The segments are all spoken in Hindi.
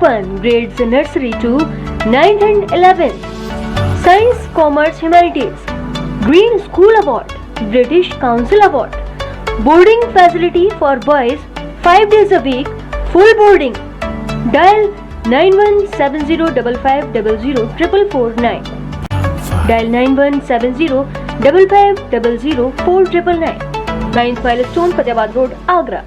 open grades nursery to 9th and 11th. Science, Commerce, Humanities. Green School Award. British Council Award. Boarding facility for boys 5 days a week. Full boarding. Dial 917055004449. Dial 917055004999. 9th Milestone, Fatehabad road, Agra.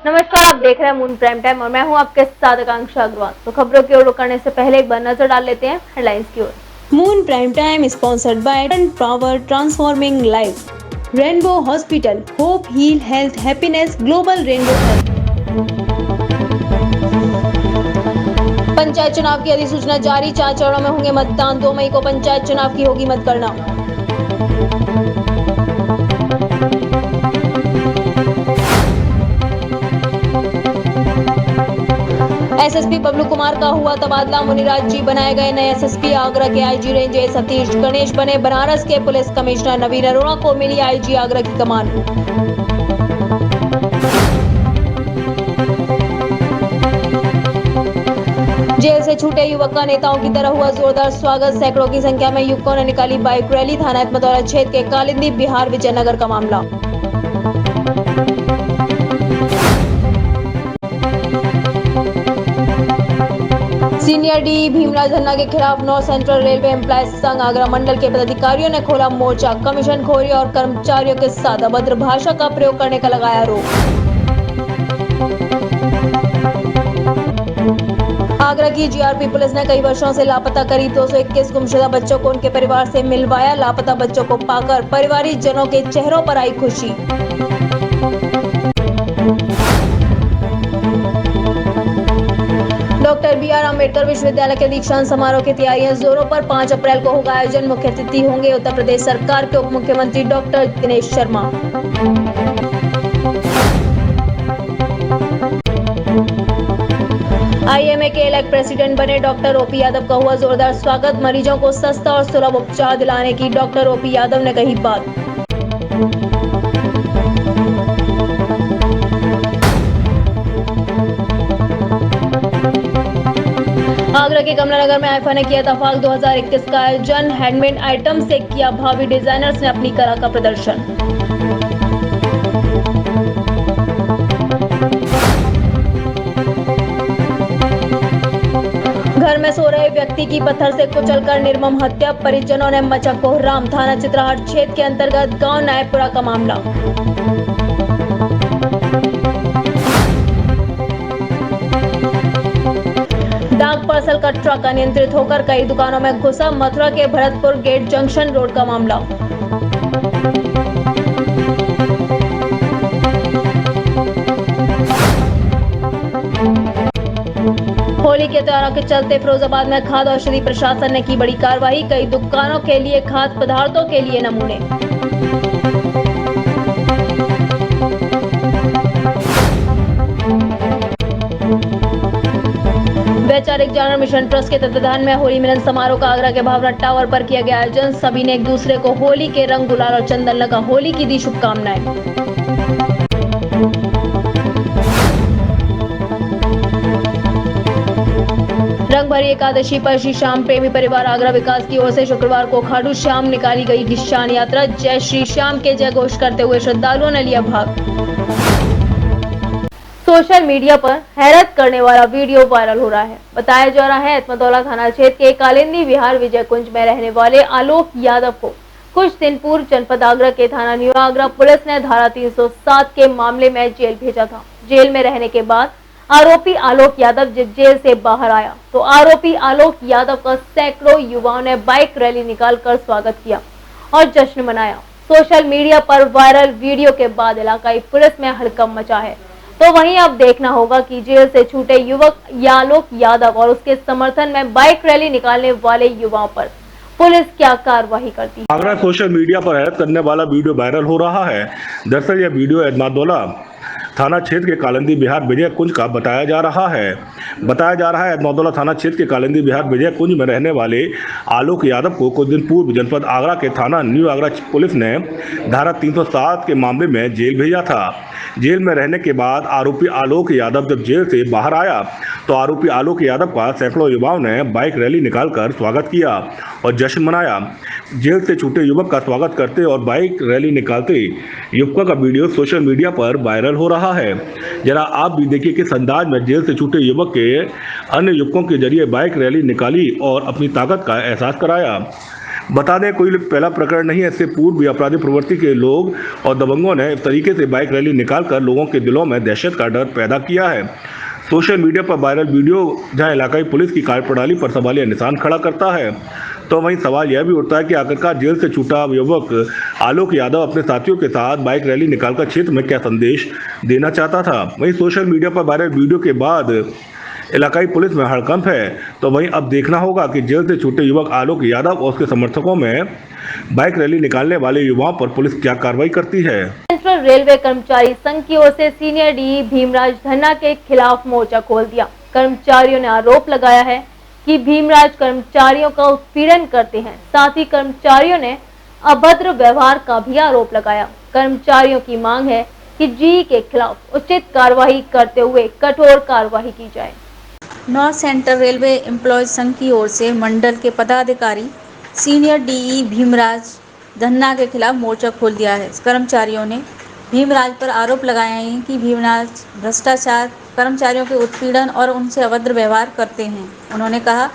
नमस्कार, आप देख रहे हैं मून प्राइम टाइम और मैं हूं आपके साथ आकांक्षा अग्रवाल। तो खबरों की ओर करने से पहले एक बार नजर डाल लेते हैं हेडलाइंस की ओर। Moon prime time sponsored by power transforming life, rainbow hospital, hope heal health happiness, global rainbow health. Panchayat चुनाव की अधिसूचना जारी, 4 चरणों में होंगे मतदान। 2 मई को पंचायत चुनाव की होगी मतगणना। एसएसपी बबलू कुमार का हुआ तबादला, मुनिराज जी बनाए गए नए एसएसपी। आगरा के आईजी रेंज सतीश गणेश बने बनारस के पुलिस कमिश्नर। नवीन अरोड़ा को मिली आईजी आगरा की कमान। जेल से छूटे युवक का नेताओं की तरह हुआ जोरदार स्वागत। सैकड़ों की संख्या में युवकों ने निकाली बाइक रैली। थाना एतमतौला क्षेत्र के कालिंदी बिहार विजयनगर का मामला। सीनियर डी भीमराज धन्ना के खिलाफ नॉर्थ सेंट्रल रेलवे एम्प्लॉयज संघ आगरा मंडल के पदाधिकारियों ने खोला मोर्चा। कमीशन खोरी और कर्मचारियों के साथ अभद्र भाषा का प्रयोग करने का लगाया आरोप। आगरा की जीआरपी पुलिस ने कई वर्षों से लापता करीब 221 गुमशुदा बच्चों को उनके परिवार से मिलवाया। लापता बच्चों को पाकर परिवारिक जनों के चेहरों पर आई खुशी। Doctor B R. अम्बेडकर विश्वविद्यालय के दीक्षांत समारोह की तैयारियां जोरों पर। 5 अप्रैल को होगा आयोजन। मुख्य अतिथि होंगे उत्तर प्रदेश सरकार के उप मुख्यमंत्री डॉक्टर दिनेश शर्मा। आईएमए के इलेक्ट प्रेसिडेंट बने डॉक्टर ओपी यादव का हुआ जोरदार स्वागत। मरीजों को सस्ता और सुलभ उपचार दिलाने की डॉक्टर ओपी यादव ने कही बात। आगरा के कमलानगर में आईफा ने किया तफाक 2021 का आयोजन। हैंडमेड आइटम से किया भावी डिजाइनर्स ने अपनी कला का प्रदर्शन। घर में सो रहे व्यक्ति की पत्थर से कुचलकर निर्मम हत्या। परिजनों ने मचा कोहराम। थाना चित्राहाट क्षेत्र के अंतर्गत गांव नायपुरा का मामला। डाक पार्सल का ट्रक अनियंत्रित होकर कई दुकानों में घुसा। मथुरा के भरतपुर गेट जंक्शन रोड का मामला। होली के त्योहारों के चलते फिरोजाबाद में खाद्य औषधि प्रशासन ने की बड़ी कार्रवाई। कई दुकानों के लिए खाद्य पदार्थों के लिए नमूने। वैचारिक जानवर मिशन ट्रस्ट के तत्वाधान में होली मिलन समारोह का आगरा के भावना टावर पर किया गया आयोजन। सभी ने एक दूसरे को होली के रंग गुलाल और चंदन लगा होली की दी शुभकामनाएं। रंग भरी एकादशी पर श्री श्याम प्रेमी परिवार आगरा विकास की ओर से शुक्रवार को खाटू श्याम निकाली गई निशान यात्रा। जय श्री श्याम के जय घोष करते हुए श्रद्धालुओं ने लिया भाग। सोशल मीडिया पर हैरत करने वाला वीडियो वायरल हो रहा है। बताया जा रहा है एतमतौला थाना क्षेत्र के कालिंदी विहार विजय कुंज में रहने वाले आलोक यादव को कुछ दिन पूर्व जनपद आगरा के थाना न्यू आगरा पुलिस ने धारा 307 के मामले में जेल भेजा था। जेल में रहने के बाद आरोपी आलोक यादव जब जेल से बाहर आया तो आरोपी आलोक यादव का सैकड़ों युवाओं ने बाइक रैली निकालकर स्वागत किया और जश्न मनाया। सोशल मीडिया पर वायरल वीडियो के बाद इलाकाई पुलिस में हड़कंप मचा है। तो वहीं अब देखना होगा कि जेल से छूटे युवक आलोक यादव और उसके समर्थन में बाइक रैली निकालने वाले युवाओं पर पुलिस क्या कार्रवाई करती है। आगरा सोशल मीडिया पर हैरत करने वाला वीडियो वायरल हो रहा है। दरअसल यह वीडियो एतमादौला थाना क्षेत्र के कालिंदी बिहार विजय कुंज का बताया जा रहा है। एतमादौला थाना क्षेत्र के कालिंदी बिहार विजय कुंज में रहने वाले आलोक यादव को कुछ दिन पूर्व जनपद आगरा के थाना न्यू आगरा पुलिस ने धारा 307 के मामले में जेल भेजा था। जेल में रहने के बाद आरोपी आलोक यादव जब जेल से बाहर आया तो आरोपी आलोक यादव का सैकड़ों युवाओं ने बाइक रैली निकालकर स्वागत किया और जश्न मनाया। जेल से छूटे युवक का स्वागत करते और बाइक रैली निकालते युवकों का वीडियो सोशल मीडिया पर वायरल हो रहा है। जरा आप भी देखिए किस अंदाज में जेल से छूटे युवक के अन्य युवकों के जरिए बाइक रैली निकाली और अपनी ताकत का एहसास कराया। बता दें कोई पहला प्रकरण नहीं है, इससे पूर्व भी आपराधिक प्रवृत्ति के लोग और दबंगों ने इस तरीके से बाइक रैली निकालकर लोगों के दिलों में दहशत का डर पैदा किया है। सोशल मीडिया पर वायरल वीडियो जहां इलाकाई पुलिस की कार्यप्रणाली पर सवालिया निशान खड़ा करता है, तो वहीं सवाल यह भी उठता है कि आखिरकार जेल से छूटा युवक आलोक यादव अपने साथियों के साथ बाइक रैली निकालकर क्षेत्र में क्या संदेश देना चाहता था। वहीं सोशल मीडिया पर वायरल वीडियो के बाद इलाकाई पुलिस में हड़कंप है, तो वहीं अब देखना होगा कि जेल से छूटे युवक आलोक यादव और उसके समर्थकों में बाइक रैली निकालने वाले युवाओं पर पुलिस क्या कार्रवाई करती है। सेंट्रल रेलवे कर्मचारी संघ की ओर से सीनियर डी भीमराज धन्ना के खिलाफ मोर्चा खोल दिया। कर्मचारियों ने आरोप लगाया है कि भीमराज कर्मचारियों का उत्पीड़न करते हैं। साथ ही कर्मचारियों ने अभद्र व्यवहार का भी आरोप लगाया। कर्मचारियों की मांग है कि जी के खिलाफ उचित कार्रवाई करते हुए कठोर कार्रवाई की जाए। नॉर्थ सेंट्रल रेलवे एम्प्लॉयज संघ की ओर से मंडल के पदाधिकारी सीनियर डीई भीमराज धन्ना के खिलाफ मोर्चा खोल दिया है। कर्मचारियों ने भीमराज पर आरोप लगाए हैं कि भीमराज भ्रष्टाचार, कर्मचारियों के उत्पीड़न और उनसे अभद्र व्यवहार करते हैं। उन्होंने कहा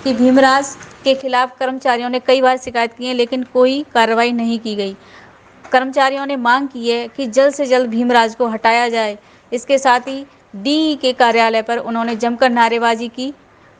कि भीमराज के खिलाफ कर्मचारियों ने कई बार शिकायत की है, लेकिन कोई कार्रवाई नहीं की गई। कर्मचारियों ने मांग की है कि जल्द से जल्द भीमराज को हटाया जाए। इसके साथ ही डीई के कार्यालय पर उन्होंने जमकर नारेबाजी की।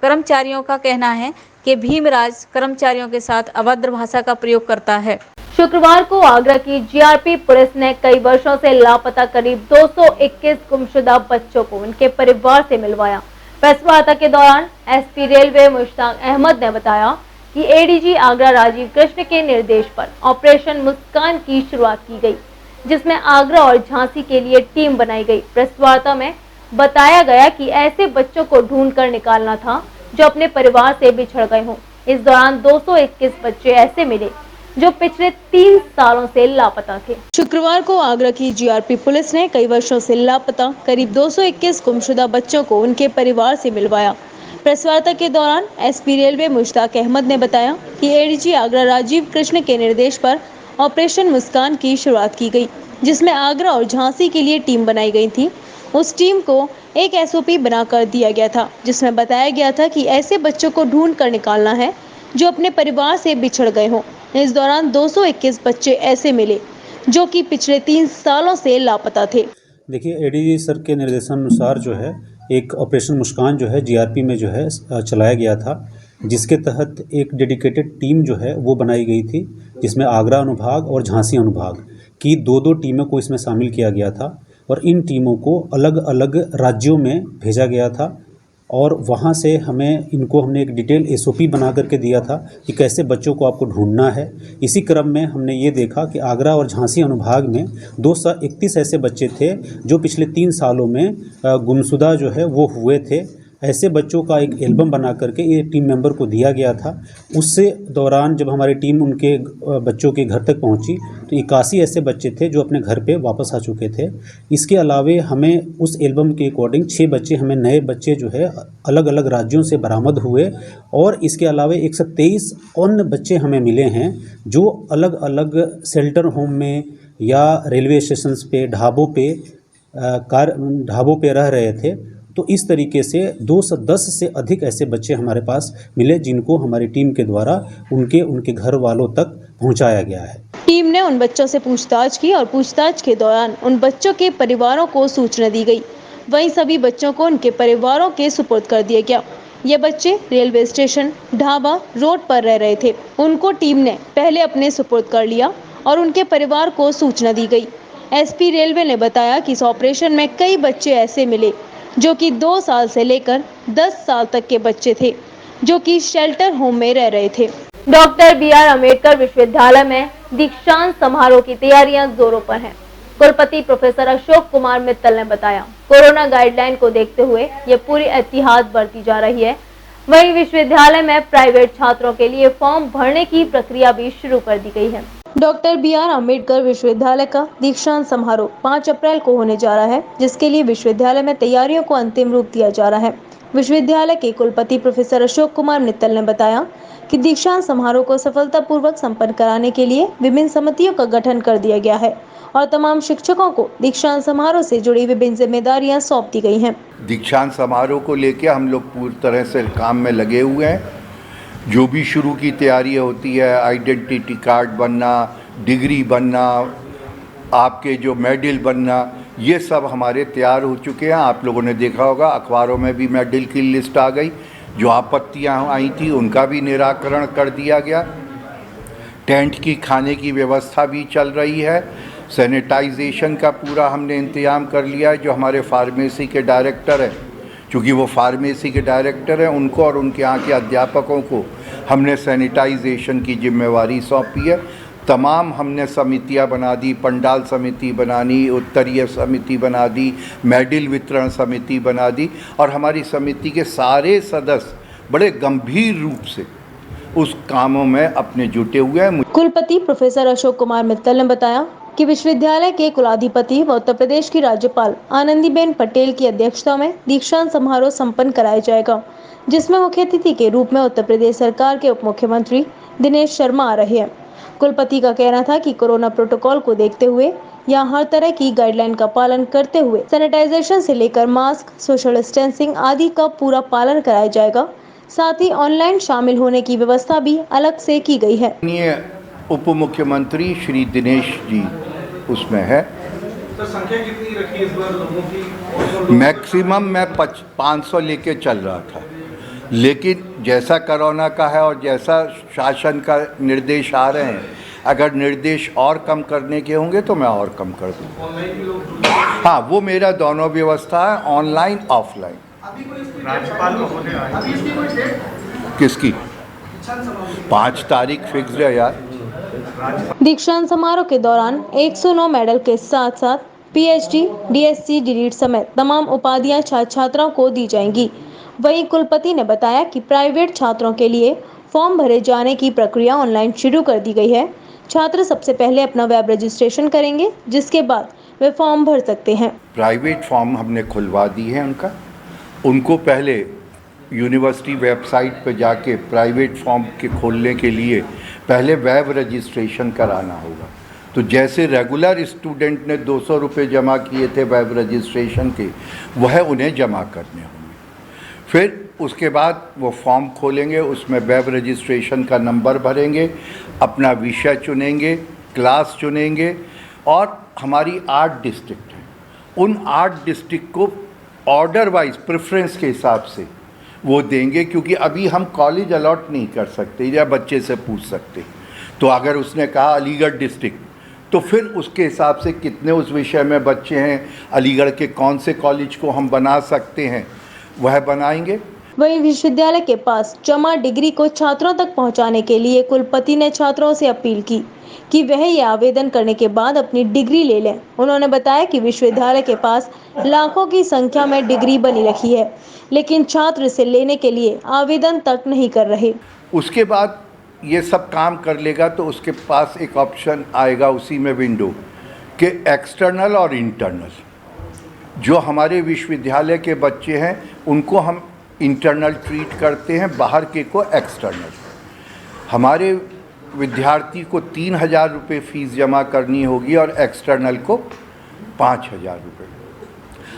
कर्मचारियों का कहना है कि भीमराज कर्मचारियों के साथ अभद्र भाषा का प्रयोग करता है। शुक्रवार को आगरा की जीआरपी पुलिस ने कई वर्षों से लापता करीब 221 गुमशुदा बच्चों को उनके परिवार से मिलवाया। प्रेस वार्ता के दौरान एसपी रेलवे मुश्ताक अहमद ने बताया कि एडीजी आगरा राजीव कृष्ण के निर्देश पर ऑपरेशन मुस्कान की शुरुआत की गई, जिसमें आगरा और झांसी के लिए टीम बनाई गई। प्रेस वार्ता में बताया गया कि ऐसे बच्चों को ढूंढ कर निकालना था जो अपने परिवार से बिछड़ गए हों। इस दौरान 221 बच्चे ऐसे मिले जो पिछले 3 सालों से लापता थे। शुक्रवार को आगरा की जीआरपी पुलिस ने कई वर्षों से लापता करीब 221 गुमशुदा बच्चों को उनके परिवार से मिलवाया। प्रेस वार्ता के दौरान एसपी रेलवे मुश्ताक अहमद ने बताया कि एडीजी आगरा राजीव कृष्ण के निर्देश पर ऑपरेशन मुस्कान की शुरुआत की गई, जिसमें आगरा और झांसी के लिए टीम बनाई गई थी। उस टीम को एक एसओपी बनाकर दिया गया था, जिसमें बताया गया था कि ऐसे बच्चों को ढूंढ कर निकालना है जो अपने परिवार से बिछड़ गए हों। इस दौरान 221 बच्चे ऐसे मिले जो कि पिछले 3 सालों से लापता थे। देखिए, एडीजी सर के निर्देशानुसार जो है एक ऑपरेशन मुस्कान जो है जीआरपी में जो है चलाया गया था, जिसके तहत एक डेडिकेटेड टीम जो है वो बनाई गई थी, जिसमें आगरा अनुभाग और झांसी अनुभाग की 2-2 टीमों को इसमें शामिल किया गया था और इन टीमों को अलग अलग राज्यों में भेजा गया था और वहाँ से हमने एक डिटेल एसओपी बना करके दिया था कि कैसे बच्चों को आपको ढूंढना है। इसी क्रम में हमने ये देखा कि आगरा और झांसी अनुभाग में 231 ऐसे बच्चे थे जो पिछले 3 सालों में गुमशुदा जो है वो हुए थे। ऐसे बच्चों का एक एल्बम बना करके ये टीम मेंबर को दिया गया था। उससे दौरान जब हमारी टीम उनके बच्चों के घर तक पहुंची तो 81 ऐसे बच्चे थे जो अपने घर पे वापस आ चुके थे। इसके अलावे हमें उस एल्बम के अकॉर्डिंग 6 बच्चे हमें नए बच्चे जो है अलग अलग राज्यों से बरामद हुए और इसके अलावे 123 अन्य बच्चे हमें मिले हैं जो अलग अलग शेल्टर होम में या रेलवे स्टेशन पे ढाबों पे रह रहे थे। तो इस तरीके से 210 से अधिक ऐसे बच्चे हमारे पास मिले जिनको हमारी टीम के द्वारा उनके घर वालों तक पहुंचाया गया है। टीम ने उन बच्चों से पूछताछ की और पूछताछ के दौरान उन बच्चों के परिवारों को सूचना दी गई। वहीं सभी बच्चों को उनके परिवारों के सुपुर्द कर दिया गया। ये बच्चे रेलवे स्टेशन, ढाबा, रोड पर रह रहे थे। उनको टीम ने पहले अपने सुपुर्द कर लिया और उनके परिवार को सूचना दी गई। एसपी रेलवे ने बताया कि इस ऑपरेशन में कई बच्चे ऐसे मिले जो कि 2 साल से लेकर 10 साल तक के बच्चे थे जो कि शेल्टर होम में रह रहे थे। Doctor B R. अम्बेडकर विश्वविद्यालय में दीक्षांत समारोह की तैयारियां जोरों पर हैं। कुलपति प्रोफेसर अशोक कुमार मित्तल ने बताया, कोरोना गाइडलाइन को देखते हुए ये पूरी एहतियात बरती जा रही है। वहीं विश्वविद्यालय में प्राइवेट छात्रों के लिए फॉर्म भरने की प्रक्रिया भी शुरू कर दी गई है। Doctor B R. अम्बेडकर विश्वविद्यालय का दीक्षांत समारोह 5 अप्रैल को होने जा रहा है, जिसके लिए विश्वविद्यालय में तैयारियों को अंतिम रूप दिया जा रहा है। विश्वविद्यालय के कुलपति प्रोफेसर अशोक कुमार मित्तल ने बताया कि दीक्षांत समारोह को सफलतापूर्वक संपन्न कराने के लिए विभिन्न समितियों का गठन कर दिया गया है और तमाम शिक्षकों को दीक्षांत समारोह से जुड़ी विभिन्न जिम्मेदारियां सौंप दी गई हैं। दीक्षांत समारोह को लेकर हम लोग पूरी तरह से काम में लगे हुए हैं। जो भी शुरू की तैयारी होती है, आइडेंटिटी कार्ड बनना, डिग्री बनना, आपके जो मेडल बनना, ये सब हमारे तैयार हो चुके हैं। आप लोगों ने देखा होगा अखबारों में भी मेडल की लिस्ट आ गई। जो आपत्तियां आई थी उनका भी निराकरण कर दिया गया। टेंट की खाने की व्यवस्था भी चल रही है। सैनिटाइजेशन का पूरा हमने इंतजाम कर लिया है। जो हमारे फार्मेसी के डायरेक्टर हैं, चूँकि वो फार्मेसी के डायरेक्टर हैं, उनको और उनके यहाँ के अध्यापकों को हमने सैनिटाइजेशन की जिम्मेवारी सौंपी है। तमाम हमने समितियां बना दी, पंडाल समिति बनानी, उत्तरीय समिति बना दी, मेडल वितरण समिति बना दी और हमारी समिति के सारे सदस्य बड़े गंभीर रूप से उस कामों में अपने जुटे हुए हैं। कुलपति प्रोफेसर अशोक कुमार मित्तल ने बताया कि विश्वविद्यालय के कुलाधिपति व उत्तर प्रदेश की राज्यपाल आनंदीबेन पटेल की अध्यक्षता में दीक्षांत समारोह संपन्न कराया जाएगा, जिसमें मुख्य अतिथि के रूप में उत्तर प्रदेश सरकार के उप मुख्यमंत्री दिनेश शर्मा आ रहे हैं। कुलपति का कहना था कि कोरोना प्रोटोकॉल को देखते हुए यहाँ हर तरह की गाइडलाइन का पालन करते हुए सैनिटाइजेशन से लेकर मास्क, सोशल डिस्टेंसिंग आदि का पूरा पालन कराया जाएगा। साथ ही ऑनलाइन शामिल होने की व्यवस्था भी अलग से की गई है। उप मुख्यमंत्री श्री दिनेश जी उसमें है। तो संख्या कितनी रखी इस बार लोगों की? मैक्सिमम मैं 500 लेके चल रहा था, लेकिन जैसा कोरोना का है और जैसा शासन का निर्देश आ रहे हैं, अगर निर्देश और कम करने के होंगे तो मैं और कम कर दूँगा। हाँ, वो मेरा दोनों व्यवस्था है, ऑनलाइन ऑफलाइन। राज्यपाल महोदय अभी इसकी कोई डेट? किसकी? 5 तारीख फिक्स है यार। दीक्षांत समारोह के दौरान 109 मेडल के साथ साथ पीएचडी, डीएससी, डीलिट समेत तमाम उपाधियां छात्र छात्राओं को दी जाएंगी। वहीं कुलपति ने बताया कि प्राइवेट छात्रों के लिए फॉर्म भरे जाने की प्रक्रिया ऑनलाइन शुरू कर दी गई है। छात्र सबसे पहले अपना वेब रजिस्ट्रेशन करेंगे, जिसके बाद वे फॉर्म भर सकते हैं। प्राइवेट फॉर्म हमने खुलवा दी है उनको पहले यूनिवर्सिटी वेबसाइट पर जाके प्राइवेट फॉर्म के खोलने के लिए पहले वेब रजिस्ट्रेशन कराना होगा। तो जैसे रेगुलर स्टूडेंट ने 200 रुपये जमा किए थे वेब रजिस्ट्रेशन के, वह उन्हें जमा करने होंगे। फिर उसके बाद वो फॉर्म खोलेंगे, उसमें वेब रजिस्ट्रेशन का नंबर भरेंगे, अपना विषय चुनेंगे, क्लास चुनेंगे और हमारी 8 डिस्ट्रिक्ट हैं। उन 8 डिस्ट्रिक्ट को ऑर्डर वाइज प्रेफरेंस के हिसाब से वो देंगे, क्योंकि अभी हम कॉलेज अलॉट नहीं कर सकते या बच्चे से पूछ सकते। तो अगर उसने कहा अलीगढ़ डिस्ट्रिक्ट, तो फिर उसके हिसाब से कितने उस विषय में बच्चे हैं, अलीगढ़ के कौन से कॉलेज को हम बना सकते हैं, वह बनाएंगे। वहीं विश्वविद्यालय के पास जमा डिग्री को छात्रों तक पहुंचाने के लिए कुलपति ने छात्रों से अपील की कि वह ये आवेदन करने के बाद अपनी डिग्री ले लें। उन्होंने बताया कि विश्वविद्यालय के पास लाखों की संख्या में डिग्री बनी रखी है, लेकिन छात्र इसे लेने के लिए आवेदन तक नहीं कर रहे। उसके बाद ये सब काम कर लेगा तो उसके पास एक ऑप्शन आएगा उसी में विंडो के एक्सटर्नल और इंटरनल। जो हमारे विश्वविद्यालय के बच्चे हैं उनको हम इंटरनल ट्रीट करते हैं, बाहर के को एक्सटर्नल। हमारे विद्यार्थी को 3,000 रुपये फ़ीस जमा करनी होगी और एक्सटर्नल को 5,000 रुपये।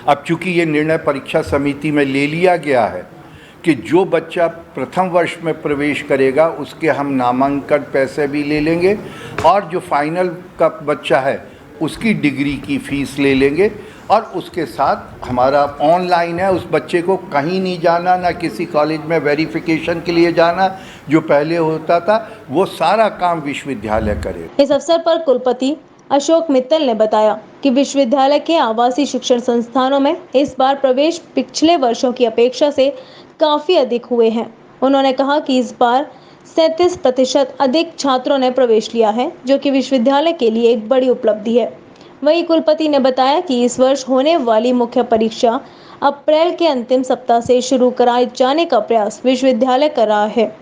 अब चूँकि ये निर्णय परीक्षा समिति में ले लिया गया है कि जो बच्चा प्रथम वर्ष में प्रवेश करेगा उसके हम नामांकन पैसे भी ले लेंगे और जो फाइनल का बच्चा है उसकी डिग्री की फ़ीस ले लेंगे और उसके साथ हमारा ऑनलाइन है। उस बच्चे को कहीं नहीं जाना, ना किसी कॉलेज में वेरिफिकेशन के लिए जाना जो पहले होता था, वो सारा काम विश्वविद्यालय करे। इस अवसर पर कुलपति अशोक मित्तल ने बताया कि विश्वविद्यालय के आवासीय शिक्षण संस्थानों में इस बार प्रवेश पिछले वर्षों की अपेक्षा से काफ़ी अधिक हुए हैं। उन्होंने कहा कि इस बार 37% अधिक छात्रों ने प्रवेश लिया है, जो कि विश्वविद्यालय के लिए एक बड़ी उपलब्धि है। वहीं कुलपति ने बताया कि इस वर्ष होने वाली मुख्य परीक्षा अप्रैल के अंतिम सप्ताह से शुरू कराए जाने का प्रयास विश्वविद्यालय कर रहा है।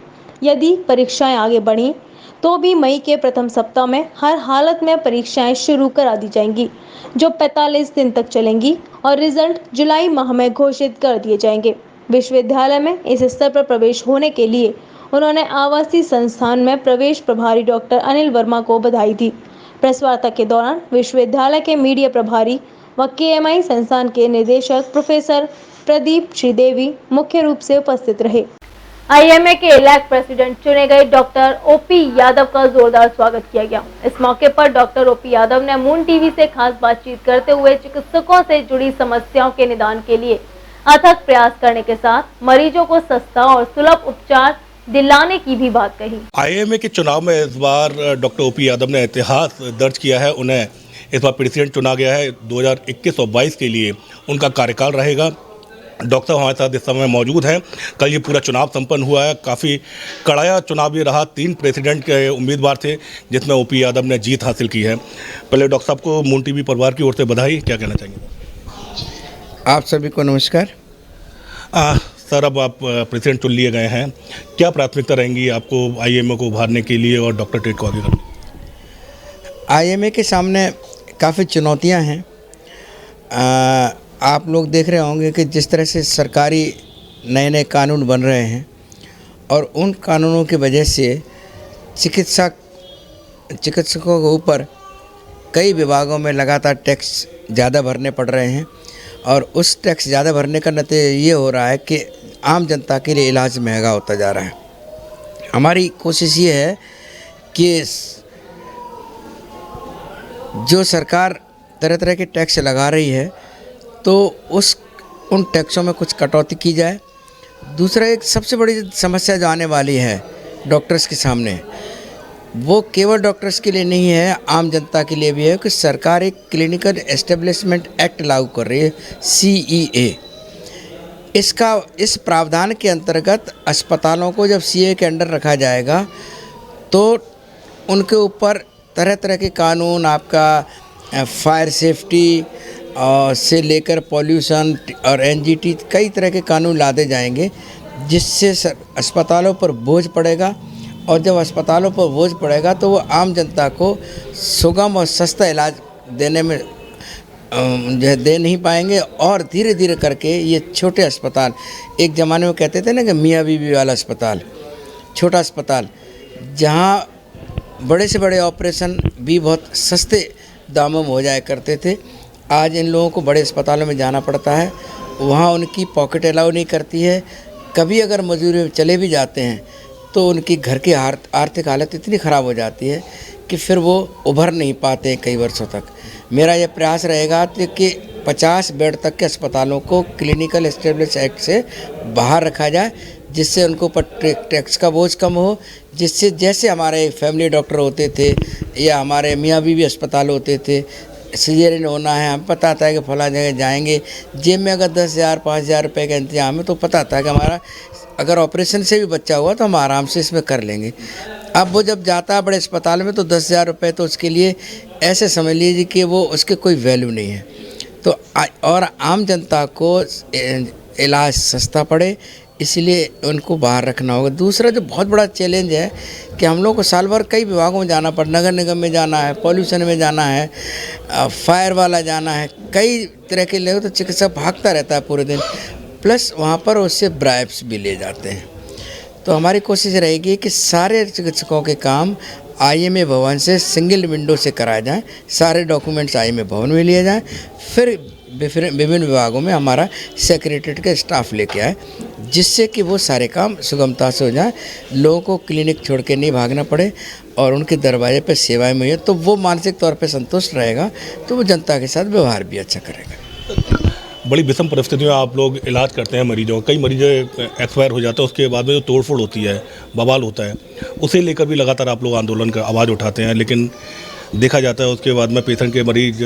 यदि परीक्षाएं आगे बढ़ी तो भी मई के प्रथम सप्ताह में हर हालत में परीक्षाएं शुरू करा दी जाएंगी, जो 45 दिन तक चलेंगी और रिजल्ट जुलाई माह में घोषित कर दिए जाएंगे। विश्वविद्यालय में इस स्तर पर प्रवेश होने के लिए उन्होंने आवासीय संस्थान में प्रवेश प्रभारी डॉक्टर अनिल वर्मा को बधाई दी। प्रेस वार्ता के दौरान विश्वविद्यालय के मीडिया प्रभारी व केएमआई संस्थान के निदेशक प्रोफेसर प्रदीप श्रीदेवी मुख्य रूप से उपस्थित रहे। आईएमए के इलेक्ट प्रेसिडेंट चुने गए डॉक्टर ओपी यादव का जोरदार स्वागत किया गया। इस मौके पर डॉक्टर ओपी यादव ने मून टीवी से खास बातचीत करते हुए चिकित्सकों से जुड़ी समस्याओं के निदान के लिए अथक प्रयास करने के साथ मरीजों को सस्ता और सुलभ उपचार दिलाने की भी बात कही। आईएमए के चुनाव में इस बार डॉक्टर ओपी यादव ने इतिहास दर्ज किया है। उन्हें इस बार प्रेसिडेंट चुना गया है। 2021 और 22 के लिए उनका कार्यकाल रहेगा। डॉक्टर हमारे साथ इस समय मौजूद हैं। कल ये पूरा चुनाव संपन्न हुआ है। काफ़ी कड़ाया चुनाव ये रहा। 3 प्रेसिडेंट के उम्मीदवार थे, जिसमें ओपी यादव ने जीत हासिल की है। पहले डॉक्टर साहब को मून टीवी परिवार की ओर से बधाई। क्या कहना चाहेंगे? आप सभी को नमस्कार। सर, अब आप प्रेसिडेंट चुन लिए गए हैं। क्या प्राथमिकता रहेंगी आपको आईएमए को उभारने के लिए और डॉक्टर ट्रेड को आगे करने? आईएमए के सामने काफ़ी चुनौतियां हैं। आप लोग देख रहे होंगे कि जिस तरह से सरकारी नए कानून बन रहे हैं और उन कानूनों की वजह से चिकित्सकों के ऊपर कई विभागों में लगातार टैक्स ज़्यादा भरने पड़ रहे हैं और उस टैक्स ज़्यादा भरने का नतीजा ये हो रहा है कि आम जनता के लिए इलाज महंगा होता जा रहा है। हमारी कोशिश ये है कि जो सरकार तरह तरह के टैक्स लगा रही है तो उन टैक्सों में कुछ कटौती की जाए। दूसरा, एक सबसे बड़ी समस्या जो आने वाली है डॉक्टर्स के सामने, वो केवल डॉक्टर्स के लिए नहीं है, आम जनता के लिए भी है कि सरकार एक क्लिनिकल एस्टेब्लिशमेंट एक्ट लागू कर रही है, CEA। इस प्रावधान के अंतर्गत अस्पतालों को जब CEA के अंडर रखा जाएगा तो उनके ऊपर तरह तरह के कानून, आपका फायर सेफ्टी से लेकर पॉल्यूशन और NGT, कई तरह के कानून लादे जाएंगे, जिससे अस्पतालों पर बोझ पड़ेगा। और जब अस्पतालों पर बोझ पड़ेगा तो वो आम जनता को सुगम और सस्ता इलाज देने में जो है दे नहीं पाएंगे। और धीरे धीरे करके ये छोटे अस्पताल, एक ज़माने में कहते थे ना कि मियाँ बीवी वाला अस्पताल, छोटा अस्पताल, जहाँ बड़े से बड़े ऑपरेशन भी बहुत सस्ते दामों में हो जाया करते थे, आज इन लोगों को बड़े अस्पतालों में जाना पड़ता है। वहाँ उनकी पॉकेट अलाउ नहीं करती है। कभी अगर मजदूरी में चले भी जाते हैं तो उनकी घर की आर्थिक हालत इतनी ख़राब हो जाती है कि फिर वो उभर नहीं पाते कई वर्षों तक। मेरा यह प्रयास रहेगा कि 50 बेड तक के अस्पतालों को क्लिनिकल एस्टेब्लिश एक्ट से बाहर रखा जाए, जिससे उनको ऊपर टैक्स का बोझ कम हो, जिससे जैसे हमारे फैमिली डॉक्टर होते थे या हमारे मियाँ बीवी अस्पताल होते थे, सीजरियन होना है, हमें पता था कि फला जगह जाएंगे, जेब में अगर 10,000 5,000 रुपये का इंतजाम है तो पता था कि हमारा अगर ऑपरेशन से भी बच्चा हुआ तो हम आराम से इसमें कर लेंगे। अब वो जब जाता है बड़े अस्पताल में तो 10,000 रुपये तो उसके लिए ऐसे समझ लीजिए कि वो उसके कोई वैल्यू नहीं है। तो और आम जनता को इलाज सस्ता पड़े, इसलिए उनको बाहर रखना होगा। दूसरा जो बहुत बड़ा चैलेंज है कि हम लोग को साल भर कई विभागों में जाना पड़, नगर निगम में जाना है, पॉल्यूशन में जाना है, फायर वाला जाना है, कई तरह के लोग, तो चिकित्सक भागता रहता है पूरे दिन, प्लस वहाँ पर उससे ब्राइब्स भी ले जाते हैं। तो हमारी कोशिश रहेगी कि सारे चिकित्सकों के काम आईएमए भवन से सिंगल विंडो से कराए जाएँ, सारे डॉक्यूमेंट्स आईएमए भवन में लिए जाएँ, फिर विभिन्न विभागों में हमारा सेक्रेटरीट का स्टाफ लेके आए, जिससे कि वो सारे काम सुगमता से हो जाए, लोगों को क्लिनिक छोड़ के नहीं भागना पड़े और उनके दरवाजे पर सेवाएं मिले, तो वो मानसिक तौर पे संतुष्ट रहेगा, तो वो जनता के साथ व्यवहार भी अच्छा करेगा। बड़ी विषम परिस्थितियों में आप लोग इलाज करते हैं मरीजों, कई मरीज एक्सपायर हो जाते हैं, उसके बाद में जो तोड़फोड़ होती है, बवाल होता है, उसे लेकर भी लगातार आप लोग आंदोलन का आवाज़ उठाते हैं, लेकिन देखा जाता है उसके बाद में पेशेंट के मरीज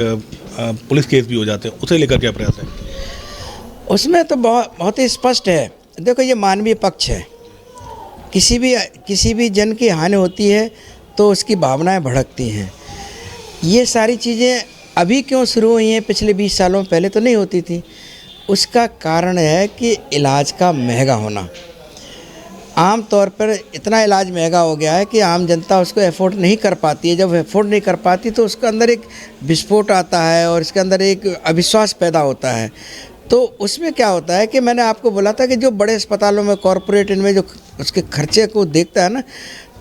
पुलिस केस भी हो जाते हैं, उसे लेकर क्या प्रयास है? उसमें तो बहुत ही स्पष्ट है। देखो, ये मानवीय पक्ष है, किसी भी जन की हानि होती है तो उसकी भावनाएं भड़कती हैं। ये सारी चीज़ें अभी क्यों शुरू हुई हैं, पिछले 20 सालों पहले तो नहीं होती थी। उसका कारण है कि इलाज का महंगा होना। आम तौर पर इतना इलाज महंगा हो गया है कि आम जनता उसको अफोर्ड नहीं कर पाती है। जब अफोर्ड नहीं कर पाती तो उसके अंदर एक विस्फोट आता है और इसके अंदर एक अविश्वास पैदा होता है। तो उसमें क्या होता है कि मैंने आपको बोला था कि जो बड़े अस्पतालों में कॉरपोरेट इनमें जो उसके खर्चे को देखता है ना,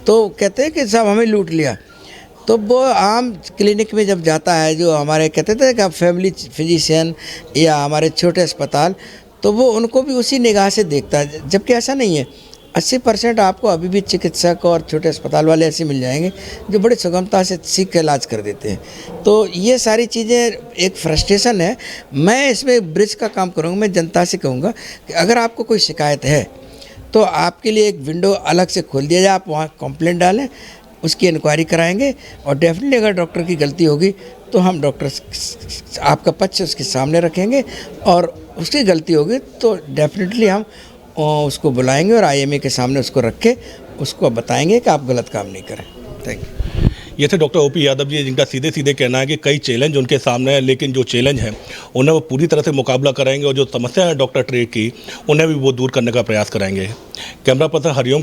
तो कहते हैं कि साहब हमें लूट लिया। तो वो आम क्लिनिक में जब जाता है, जो हमारे कहते थे कि फैमिली फिजिशियन या हमारे छोटे अस्पताल, तो वो उनको भी उसी निगाह से देखता है, जबकि ऐसा नहीं है। 80% आपको अभी भी चिकित्सक और छोटे अस्पताल वाले ऐसे मिल जाएंगे जो बड़ी सुगमता से सीख के इलाज कर देते हैं। तो ये सारी चीज़ें एक फ्रस्ट्रेशन है। मैं इसमें ब्रिज का काम करूँगा। मैं जनता से कहूँगा कि अगर आपको कोई शिकायत है तो आपके लिए एक विंडो अलग से खोल दिया जाए, आप वहाँ कंप्लेंट डालें, उसकी इंक्वायरी कराएंगे और डेफिनेटली अगर डॉक्टर की गलती होगी तो हम डॉक्टर आपका पक्ष उसके सामने रखेंगे और उसकी गलती होगी तो डेफिनेटली हम उसको बुलाएंगे और आईएमए के सामने उसको रख के उसको बताएंगे कि आप गलत काम नहीं करें। Thank you. ये थे डॉक्टर ओपी यादव जी, जिनका सीधे सीधे कहना है कि कई चैलेंज उनके सामने है, लेकिन जो चैलेंज है उन्हें वो पूरी तरह से मुकाबला करेंगे और जो समस्या है डॉक्टर ट्रेड की उन्हें भी वो दूर करने का प्रयास करेंगे। Camera person Hariom